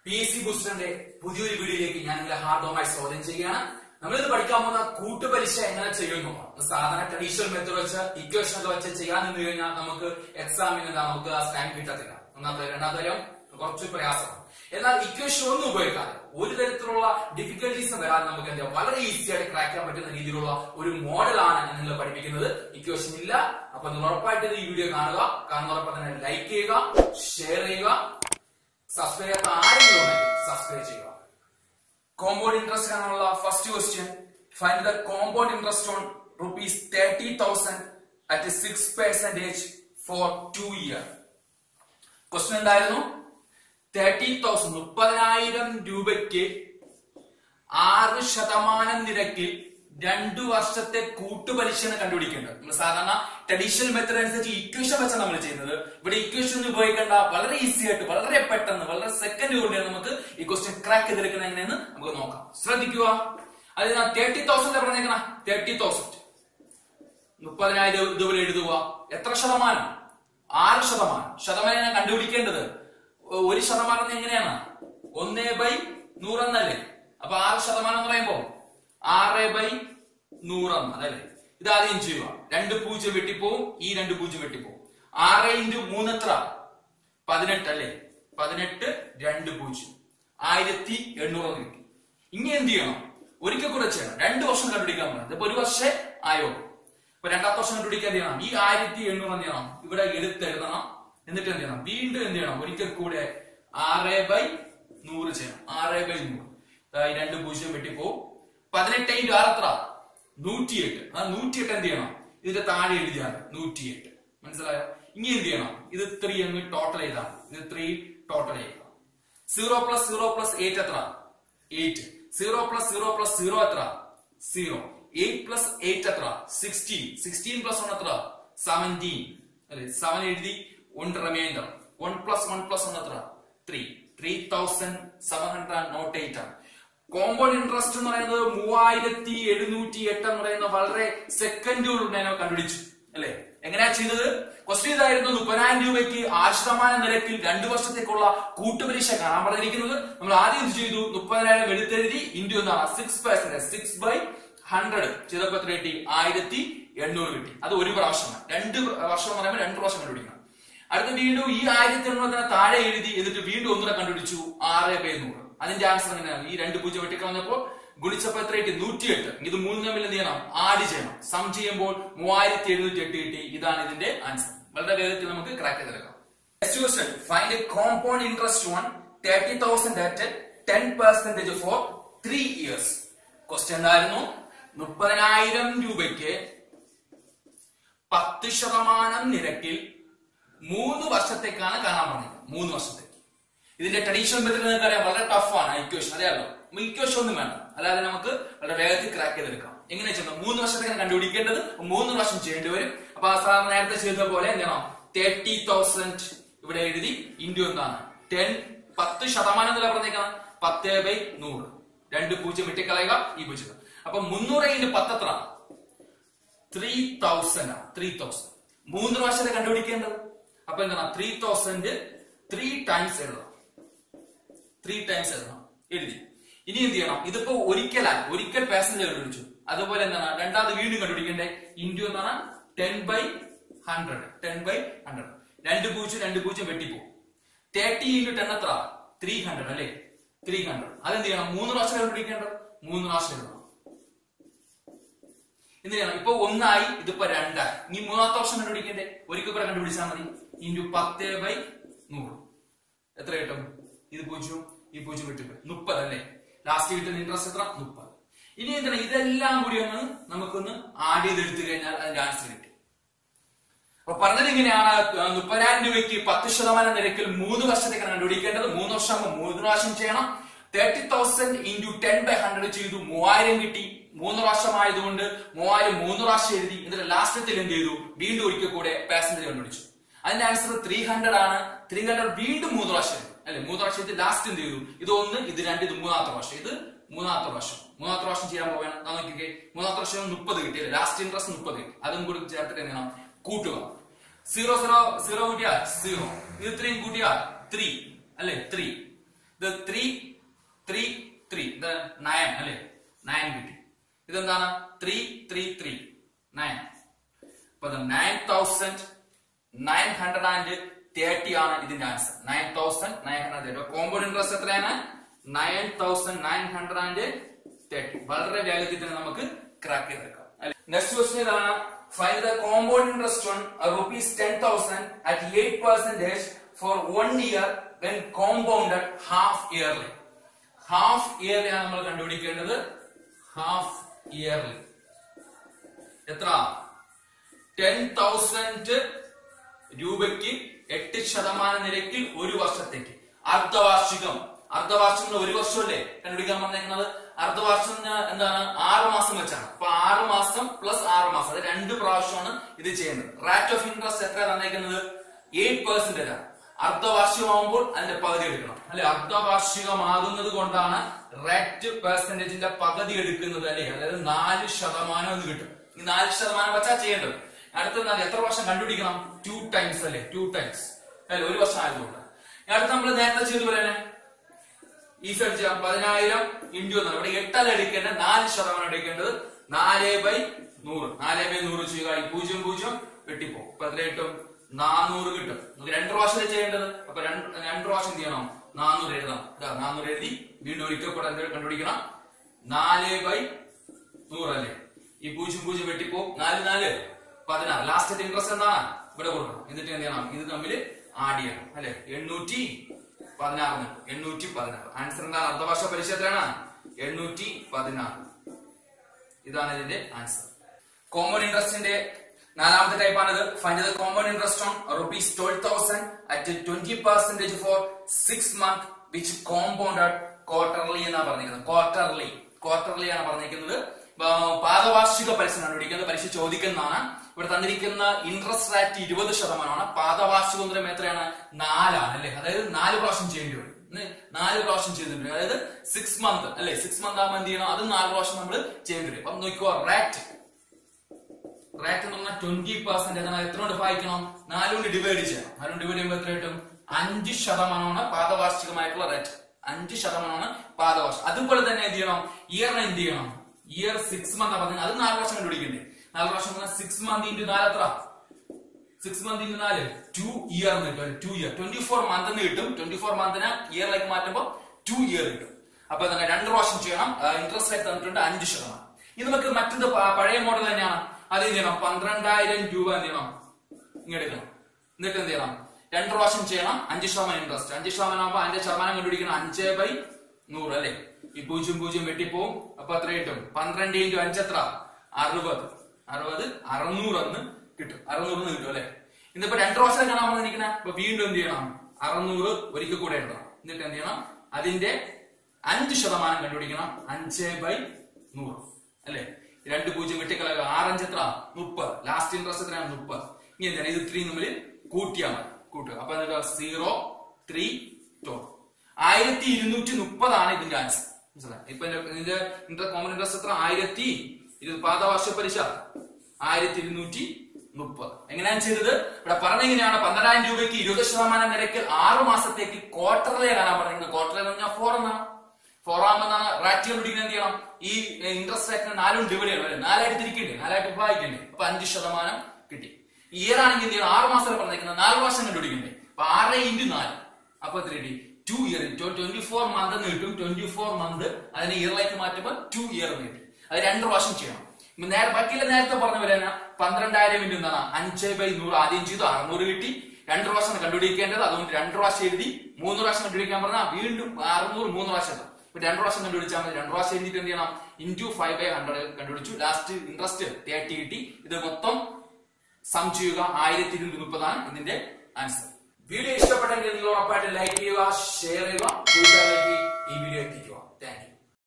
PSC ബൂസ്റ്ററിന്റെ പുതിയൊരു വീഡിയോയിലേക്ക് ഞാൻ നിങ്ങളെ ഹാർദവമായി സ്വാഗതം ചെയ്യുകയാണ്. നമ്മളിത് പഠിക്കാൻ പോകുന്ന കൂട്ടുപലിശ എങ്ങനെ ചെയ്യുന്നു. സാധാരണ ട്രഡീഷണൽ മെത്തേഡ് വെച്ച് ഇക്വേഷൻ ഒക്കെ വെച്ച് ചെയ്യാൻ നിന്ന് കഴിഞ്ഞാൽ നമുക്ക് എക്സാമിന് നമുക്ക് ആ സ്റ്റാൻഡ് കിട്ടത്തില്ല. ഒന്നാമത്തെ രണ്ടാമത്തെ കാര്യം കുറച്ച് പ്രയാസമാണ്. എന്നാൽ ഇക്വേഷൻ ഒന്നും ഉപയോഗിക്കാതെ ഒരു തരത്തിലുള്ള ഡിഫിക്കൽട്ടീസ് വരാതെ നമുക്ക് എന്താ വളരെ ഈസി ആയിട്ട് ക്രാക്ക് ചെയ്യാൻ പറ്റുന്ന രീതിയിലുള്ള ഒരു മോഡലാണ് ഞാൻ നിങ്ങളെ പഠിപ്പിക്കുന്നത്. ഇക്വേഷൻ ഇല്ല. അപ്പൊ നിങ്ങൾ ഉറപ്പായിട്ട് ഈ വീഡിയോ കാണുക. കാണുന്നതോടൊപ്പം തന്നെ ലൈക്ക് ചെയ്യുക, ഷെയർ ചെയ്യുക, സബ്സ്ക്രൈബ് ചെയ്യാത്ത ആരെങ്കിലും ഉണ്ടെങ്കിൽ സബ്സ്ക്രൈബ് ചെയ്യുക. കോമ്പൗണ്ട് ഇൻട്രസ്റ്റ് ആണുള്ള first question. Find the compound interest on ₹30,000 at 6% for 2 years. Question എന്തായിരുന്നു? 30,000 രൂപയ്ക്ക് 6% നിരക്കിൽ 2 വർഷത്തെ കൂട്ടുപലിശ കണ്ടുപിടിക്കേണ്ടത്. നമ്മൾ സാധാരണ ട്രഡീഷണൽ മെത്തേഡ് അനുസരിച്ച് ഇക്വേഷൻ വെച്ചാണ് നമ്മൾ ചെയ്യുന്നത്. ഇവിടെ ഇക്വേഷൻ ഒന്നും ഉപയോഗിക്കേണ്ട. വളരെ ഈസി ആയിട്ട്, വളരെ പെട്ടെന്ന്, വളരെ സെക്കൻഡ് കൊണ്ട് നമുക്ക് ഈ ക്വസ്റ്റ്യൻ ക്രാക്ക് ചെയ്തെടുക്കുന്നത് എങ്ങനെയെന്ന് നമുക്ക് നോക്കാം. ശ്രദ്ധിക്കുക. അത് 30,000 പറഞ്ഞേക്കണ 30,000 30,000 ഇതുപോലെ എഴുതുക. എത്ര ശതമാനം? 6%. ശതമാനം ഞാൻ കണ്ടുപിടിക്കേണ്ടത് 1% എങ്ങനെയാണ്? 1/100 എന്നല്ലേ? അപ്പൊ 6% എന്ന് പറയുമ്പോ 6/100 അതല്ലേ? ഇത് ആദ്യം ചെയ്യുക. 2 0 വെട്ടിപ്പോവും, ഈ 2 0 വെട്ടിപ്പോവും. 6 × 3 എത്ര? 18 അല്ലേ? 18 2 0 1800 കിട്ടി. ഇനി എന്ത് ചെയ്യണം? ഒരിക്കൽ കൂടെ ചെയ്യണം. 2 വർഷം കണ്ടുപിടിക്കാൻ പറഞ്ഞത്. ഇപ്പൊ 1 വർഷം ആയോ? ഇപ്പൊ രണ്ടാമത്തെ വർഷം കണ്ടുപിടിക്കാൻ എന്ത് ചെയ്യണം? ഈ 1800 എന്ത് ചെയ്യണം? ഇവിടെ എടുത്തെഴുതണം. എന്നിട്ട് എന്ത് ചെയ്യണം? വീണ്ടും എന്ത് ചെയ്യണം? ഒരിക്കൽ കൂടെ 6/100 ചെയ്യണം. 6/100 2 0 വെട്ടിപ്പോവും. 18 × 6 എത്ര? 108. ആ 108 എന്ത് ചെയ്യണം? ഇതിന്റെ താഴെ എഴുതിയാണ് 108. മനസ്സിലായോ? ഇനി എന്ത് ചെയ്യണം? ഇത് 3 അങ്ങ് ടോട്ടൽ ചെയ്താണ്. ഇത് 3 ടോട്ടൽ ചെയ്യുക. 0 + 0 + 8 എത്ര? 8. 0 + 0 + 0 എത്ര? 0. 8 + 8 എത്ര? 16. 16 + 1 എത്ര? 17 അല്ലെ? 7 എഴുതി. 1 റിമൈൻഡർ. 1 + 1 + 1 എത്ര? 3. 3,708 ആണ്. കോമ്പൗണ്ട് ഇൻട്രസ്റ്റ് എന്ന് പറയുന്നത് 3,708 എന്ന് പറയുന്ന വളരെ സെക്കൻഡുകൾ ഞാൻ കണ്ടുപിടിച്ചു അല്ലെ? എങ്ങനെയാ ചെയ്തത്? ക്വസ്റ്റ്യൻ ഇതായിരുന്നു. 30,000 രൂപയ്ക്ക് 6% നിരക്കിൽ 2 വർഷത്തേക്കുള്ള കൂട്ടുപലിശ കാണാൻ പറഞ്ഞിരിക്കുന്നത്. നമ്മൾ ആദ്യം എന്ത് ചെയ്തു? 30,000 എടുത്തെഴുതി. ഇൻഡു എന്താണ്? 6%. 6/100 ചെയ്തപ്പോ എത്ര കിട്ടി? 1,800 കിട്ടി. അത് ഒരു പ്രാവശ്യമാണ്. 2 വർഷം എന്ന് പറയുമ്പോൾ 2 പ്രാവശ്യം കണ്ടുപിടിക്കണം. അടുത്ത വീണ്ടും ഈ 1,800 താഴെ എഴുതി. എന്നിട്ട് വീണ്ടും ഒന്നുകൂടെ കണ്ടുപിടിച്ചു. 6/100. അതിന്റെ ആൻസർ എങ്ങനെയാണ്? ഈ 2 0 വെട്ടിക്കളഞ്ഞപ്പോ ഗുണിച്ചപ്പോ എത്ര കിട്ടി? 108. ഇത് 3 തമ്മിൽ എന്ത് ചെയ്യണം? ആഡ് ചെയ്യണം. സം ചെയ്യുമ്പോൾ 3,708 കിട്ടി. ഇതാണ് ഇതിന്റെ ആൻസർ. വളരെ വേഗത്തിൽ നമുക്ക് ക്രാക്ക് ചെയ്തെടുക്കാം. Next question. Find A compound interest on 30,000 at 10% for 3 years. Question എന്തായിരുന്നു? 30,000 രൂപയ്ക്ക് 10% നിരക്കിൽ 3 വർഷത്തേക്കാണ് കാണാൻ പറഞ്ഞത്. 3 വർഷത്തേക്ക്. ഇതിന്റെ ട്രഡീഷണൽ മെത്തേഡ് നിങ്ങൾക്ക് അറിയാം, വളരെ ടഫാണ് ഇക്വേഷൻ. അറിയാമല്ലോ? ഇക്വേഷൻ ഒന്നും വേണ്ട. അല്ലാതെ നമുക്ക് വളരെ വേഗത്തിൽ ക്രാക്ക് ചെയ്തെടുക്കാം. എങ്ങനെ ചെയ്യുന്നത്? 3 വർഷത്തേക്കാണ് കണ്ടുപിടിക്കേണ്ടത്. 3 പ്രാവശ്യം ചെയ്യേണ്ടി വരും. അപ്പൊ ആ സാധാരണ നേരത്തെ ചെയ്ത പോലെ എന്ത് ചെയ്യണം? 30,000 ഇവിടെ എഴുതി. ഇൻഡു എന്താണ്? 10% എന്നല്ല പറഞ്ഞേക്കണം. 10/100. 2 0 വെട്ടിക്കളയുക. ഈ 0. അപ്പൊ 300 × 10 എത്ര? 3,000 ആണ്. 3,000 3 പ്രാവശ്യത്തെ കണ്ടുപിടിക്കേണ്ടത്. അപ്പൊ എന്താണ്? 3,000 3 ടൈംസ് എഴുതണം. 3 ടൈംസ് എഴുതണം. എഴുതി. ഇനി എന്ത് ചെയ്യണം? ഇതിപ്പോ ഒരിക്കൽ പാസഞ്ചർ കണ്ടുപിടിച്ചു. അതുപോലെ എന്താണ്? രണ്ടാമത് വീണ്ടും കണ്ടുപിടിക്കണ്ടേ? ഇൻഡു എന്താണ്? 10/100. 10/100. 2 0 2 0 വെട്ടിപ്പോ. 30 × 10 എത്ര? 300 അല്ലെ? 300. അതെന്ത് ചെയ്യണം? 3 പ്രാവശ്യം കണ്ടുപിടിക്കേണ്ടത്. 3 പ്രാവശ്യം എഴുതണം. എന്ത് ചെയ്യണം? ഇപ്പൊ 1 ആയി. ഇതിപ്പോ 2 ആയി. ഇനി 3ാമത്തെ വർഷം കണ്ടുപിടിക്കണ്ടേ? ഒരിക്കൽ കൂടെ കണ്ടുപിടിച്ചാൽ മതി. ഇൻഡു 10/100 എത്ര കിട്ടും? ഇത് 0 ഈ 0 വെട്ടിപ്പോ 30 അല്ലേ? ലാസ്റ്റ് കിട്ടുന്ന ഇൻട്രസ്റ്റ് എത്ര? 30. ഇനി എന്താണ്? ഇതെല്ലാം കൂടി ഒന്ന് നമുക്കൊന്ന് ആഡ് ചെയ്തെടുത്തു കഴിഞ്ഞാൽ അതിന്റെ ആൻസർ കിട്ടി. അപ്പൊ പറഞ്ഞത് ഇങ്ങനെയാണ്. 30,000 രൂപയ്ക്ക് 10% നിരക്കിൽ 3 വർഷത്തേക്കാണ് കണ്ടുപിടിക്കേണ്ടത്. 3 വർഷം 3 പ്രാവശ്യം ചെയ്യണം. 30,000 × 10/100 ചെയ്തു. 3,000 കിട്ടി. 3 പ്രാവശ്യം ആയതുകൊണ്ട് 3,000 3 പ്രാവശ്യം എഴുതി. എന്നിട്ട് ലാസ്റ്റത്തിൽ എന്ത് ചെയ്തു? വീണ്ടും ഒരിക്കൽ കൂടെ പാസഞ്ചർ കണ്ടുപിടിച്ചു. അതിന്റെ ആൻസർ 300 ആണ്. 300 വീണ്ടും 3 പ്രാവശ്യം അല്ലെ? 3 പ്രാവശ്യം ലാസ്റ്റ് എന്ത് ചെയ്തു? ഇത് 1 ഇത് 2 ഇത് 3ാമത്തെ പ്രാവശ്യം. ഇത് 3ാമത്തെ പ്രാവശ്യം. 3ാമത്തെ പ്രാവശ്യം ചെയ്യാൻ പോവാണ്. നോക്കിക്കേ. 3ാമത്തെ പ്രാവശ്യം 30 കിട്ടി അല്ലെ? ലാസ്റ്റ് ഇൻട്രസ്റ്റ് 30 കിട്ടി. അതും കൂടി ചേർത്തിട്ട് എന്ത് ചെയ്യണം? കൂട്ടുക. 0 0 0 കൂട്ടിയാൽ 0. ഇത് 3 കൂട്ടിയാൽ 3 അല്ലെ? 3 ഇത് 3 3 3 ഇത് 9 അല്ലേ 9 കിട്ടി. ഇതെന്താണ് 3 3 3 9. അപ്പൊ 9,930 ആണ് ഇതിന്റെ ആൻസർ. 9,930. കോമ്പൗണ്ട് ഇൻട്രസ്റ്റ് എത്രയാണ്? 9,930. വളരെ വേഗത്തിൽ തന്നെ നമുക്ക് ക്രാക്ക് ചെയ്തെടുക്കാം. നെക്സ്റ്റ് ക്വസ്റ്റ്യൻ ഇതാണ്. Find the compound interest on ₹10,000 at 8% for 1 year when compounded half yearly. Half yearly ആണ് നമ്മൾ കണ്ടുപിടിക്കേണ്ടത്. half yearly എത്ര? 10,000 രൂപയ്ക്ക് 8% നിരക്കിൽ ഒരു വർഷത്തേക്ക്. അർദ്ധവാർഷികം. അർദ്ധവാർഷികം ഒരു വർഷമല്ലേ കണ്ടുപിടിക്കാൻ പറഞ്ഞിരിക്കുന്നത്. അർദ്ധവാർഷം എന്താണ്? 6 മാസം വെച്ചാണ്. അപ്പൊ 6 മാസം പ്ലസ് 6 മാസം, അത് 2 പ്രാവശ്യമാണ് ഇത് ചെയ്യുന്നത്. റേറ്റ് ഓഫ് ഇൻട്രസ്റ്റ് എത്ര തന്നേക്കുന്നത്? 8% ആണ്. അർദ്ധവാർഷികമാകുമ്പോൾ അതിന്റെ പകുതി എടുക്കണം അല്ലെ. അർദ്ധവാർഷികമാകുന്നത് കൊണ്ടാണ് റേറ്റ് പെർസെന്റേജിന്റെ പകുതി എടുക്കുന്നത് അല്ലെ. അതായത് 4% എന്ന് കിട്ടും. ഈ 4% വെച്ചാ ചെയ്യേണ്ടത്. അടുത്ത എത്ര വർഷം കണ്ടുപിടിക്കണം? 2 ടൈംസ് അല്ലെ. 2 ടൈംസ് അല്ലെ, ഒരു വർഷം ആയതുകൊണ്ട്. അടുത്ത് നമ്മൾ നേരത്തെ ചെയ്തു പോലെ ഈ സൈഡ് ചെയ്യാം. 10,000 ഇൻഡു എന്നാണ്. ഇവിടെ 8 എടുക്കേണ്ടത്, 4% എടുക്കേണ്ടത്. 4/100. 4/100 ചെയ്യുക. 0 വെട്ടിപ്പോ. അപ്പൊ എത്ര കിട്ടും? 400 കിട്ടും. നമുക്ക് 2 പ്രാവശ്യം ചെയ്യേണ്ടത്. അപ്പൊ 2 പ്രാവശ്യം എന്ത് ചെയ്യണം? 400 എഴുതാം. 400 എഴുതി വീണ്ടും ഒരിക്കൽ കൂടെ എന്തെങ്കിലും കണ്ടുപിടിക്കണം. 4/100 അല്ലേ. ഈ 0 വെട്ടിപ്പോ. 4 4 16. ലാസ്റ്റ് ഇൻട്രസ്റ്റ് എന്താണ്? ഇവിടെ കൊടുക്കണം. എന്നിട്ട് എന്ത് ചെയ്യണം? ഇത് തമ്മിൽ ആഡ് ചെയ്യണം അല്ലെ. 816. ആൻസർ എന്താണ്? അർദ്ധവർഷ പലിശ എത്രയാണ്? 816. ഇതാണ് ഇതിന്റെ ആൻസർ. കോമ്പൗണ്ട് ഇൻട്രസ്റ്റിന്റെ നാലാമത്തെ ടൈപ്പാണിത്. Find the compound interest on ₹12,000 at 20% for 6 months which compounded quarterly എന്നാണ് പറഞ്ഞിരിക്കുന്നത്. ക്വാർട്ടർലി ആണ് പറഞ്ഞിരിക്കുന്നത്. പാദവാർഷിക പലിശ കണ്ടുപിടിക്കുന്നത്. പലിശ ചോദിക്കുന്നതാണ്. ഇവിടെ തന്നിരിക്കുന്ന ഇൻട്രസ്റ്റ് റേറ്റ് 20%. പാദവാർഷിക എത്രയാണ്? 4 ആണ് അല്ലെ. അതായത് 4 പ്രാവശ്യം ചെയ്യേണ്ടി വരും. 4 പ്രാവശ്യം ചെയ്തിട്ടുണ്ട്. അതായത് 6 മന്ത് അല്ലെ. 6 മന്ത് ആകുമ്പോൾ എന്ത് ചെയ്യണം? അത് 4 പ്രാവശ്യം നമ്മൾ ചെയ്യേണ്ടി വരും. അപ്പൊ നോക്കുക, റേറ്റ് എന്ന് പറഞ്ഞാൽ 20%. എത്ര കൊണ്ട് ഭാഗിക്കണം? 4 കൊണ്ട് ഡിവൈഡ് ചെയ്യണം. 4 കൊണ്ട് ഡിവൈഡ് ചെയ്യുമ്പോൾ എത്ര കിട്ടും? 5% പാദവാർഷികമായിട്ടുള്ള റേറ്റ്. 5% പാദവാർഷികം. അതുപോലെ തന്നെ എന്ത് ചെയ്യണം? ഇയറിനെ എന്ത് ചെയ്യണം? ഇയർ 6 മന്ത് പറഞ്ഞാൽ അത് 4 വർഷം കണ്ടുപിടിക്കണ്ടേ. 4 വർഷം 6 മന്ത് ഇൻറ്റു 4 എത്ര? 6 മന്ത് ഇൻറ്റു 4 2 ഇയർ എന്ന് കിട്ടും. 2 ഇയർ 24 മന്ത് എന്ന് കിട്ടും. 24 മന്തിനെ ഇയറിലേക്ക് മാറ്റുമ്പോൾ 2 ഇയർ കിട്ടും. അപ്പൊ തന്നെ 2 പ്രാവശ്യം ചെയ്യണം. ഇൻട്രസ്റ്റ് റേറ്റ് തന്നിട്ടുണ്ട് 5%. ഇത് നമുക്ക് മറ്റൊരു പഴയ മോഡൽ തന്നെയാണ്. അത് എന്ത് ചെയ്യണം? 12,000 രൂപ എന്ത് ചെയ്യണം? ഇങ്ങെടുക്കണം. എന്നിട്ട് എന്ത് ചെയ്യണം? 2 പ്രാവശ്യം ചെയ്യണം. 5% ഇൻട്രസ്റ്റ്. 5% ആകുമ്പോൾ 5% കണ്ടുപിടിക്കണം. 5/100 അല്ലെ. ഈ 0 വെട്ടിപ്പോവും. അപ്പൊ എത്ര കിട്ടും? 12 × 5 എത്ര? 60. 600 എന്ന് കിട്ടും. 600 എന്ന് കിട്ടും അല്ലെ. ഇന്നിപ്പോ 2 പ്രാവശ്യം കാണാൻ വന്നിരിക്കണേ. അപ്പൊ വീണ്ടും എന്ത് ചെയ്യണം? 600 ഒരിക്കൽ കൂടെ എഴുതണം. എന്നിട്ട് എന്ത് ചെയ്യണം? അതിന്റെ 5% കണ്ടുപിടിക്കണം. 5/100 അല്ലെ. 2 0 വെട്ടിക്കളയുക. 6 5 എത്ര? 30. ലാസ്റ്റ് ഇൻട്രസ്റ്റ് എത്രയാണ്? 30. ഇനി എന്താണ്? ഇത് 3 തമ്മിൽ കൂട്ടിയാൽ മതി. കൂട്ടുക. അപ്പൊ 0 3 12. 1230 ആണ് ഇതിന്റെ ആൻസർ. മനസ്സിലായി? ഇപ്പൊ ഇതിന്റെ കോമൺ ഇൻട്രസ്റ്റ് എത്ര? 1020. പാദവാർഷിക പലിശ 1230. എങ്ങനെയാണ് ചെയ്തത്? ഇവിടെ പറഞ്ഞെങ്ങനെയാണ്? 12,000 രൂപയ്ക്ക് 20% നിരക്കിൽ 6 മാസത്തേക്ക് ക്വാർട്ടർലി കാണാൻ പറഞ്ഞിരിക്കുന്നത്. ക്വാർട്ടർലി എന്ന് പറഞ്ഞാൽ 4 എന്നാണ്. 4 ആകുമ്പോൾ റേറ്റ് കണ്ടുപിടിക്കുന്നത് എന്ത് ചെയ്യണം? ഈ ഇൻട്രസ്റ്റ് റേറ്റിന് 4 കൊണ്ട് ഡിവൈഡ് ചെയ്യണം. 4 ആയിട്ട് തിരിക്കണ്ടേ? 4 ആയിട്ട് ഭാഗിക്കണ്ടേ? അപ്പൊ 5% കിട്ടി. ഇയർ ആണെങ്കിൽ എന്ത് ചെയ്യണം? 6 മാസം പറഞ്ഞിരിക്കുന്നത്. 4 വർഷം കണ്ടുപിടിക്കണ്ടേ? അപ്പൊ 6 × 4 അപ്പൊ എത്ര കിട്ടി? 2 ഇയർ. 24 മന്ത് എന്ന് കിട്ടും. 24 മന്ത് അതിനെ ഇയറിലേക്ക് മാറ്റുമ്പോൾ 2 ഇയർ എന്ന് കിട്ടി. അത് 2 പ്രാവശ്യം ചെയ്യണം. ബാക്കിയുള്ള നേരത്തെ പറഞ്ഞ പോലെ തന്നെ 12,000 × എന്താണ്? 5/100 ആദ്യം ചെയ്തു. 600 കിട്ടി. 2 പ്രാവശ്യം കണ്ടുപിടിക്കേണ്ടത്. അതുകൊണ്ട് 2 പ്രാവശ്യം എഴുതി. 3 പ്രാവശ്യം കണ്ടുപിടിക്കാൻ പറഞ്ഞാൽ വീണ്ടും 600 3 പ്രാവശ്യം. 2 പ്രാവശ്യം കണ്ടുപിടിച്ചാൽ മതി. 2 പ്രാവശ്യം എഴുതിയിട്ട് എന്ത് ചെയ്യണം? ഇൻറ്റു 5/100 കണ്ടുപിടിച്ചു. ലാസ്റ്റ് ഇൻട്രസ്റ്റ് 30 കിട്ടി. ഇത് മൊത്തം സം ചെയ്യുക. 1230 ആണ് ഇതിന്റെ ആൻസർ. വീഡിയോ ഇഷ്ടപ്പെട്ടെങ്കിൽ നിങ്ങൾ ഉറപ്പായിട്ട് ലൈക്ക് ചെയ്യുക, ഷെയർ ചെയ്യുക, കൂട്ടുകാരിലേക്ക് ഈ വീഡിയോ എത്തിക്കുക. Thank you.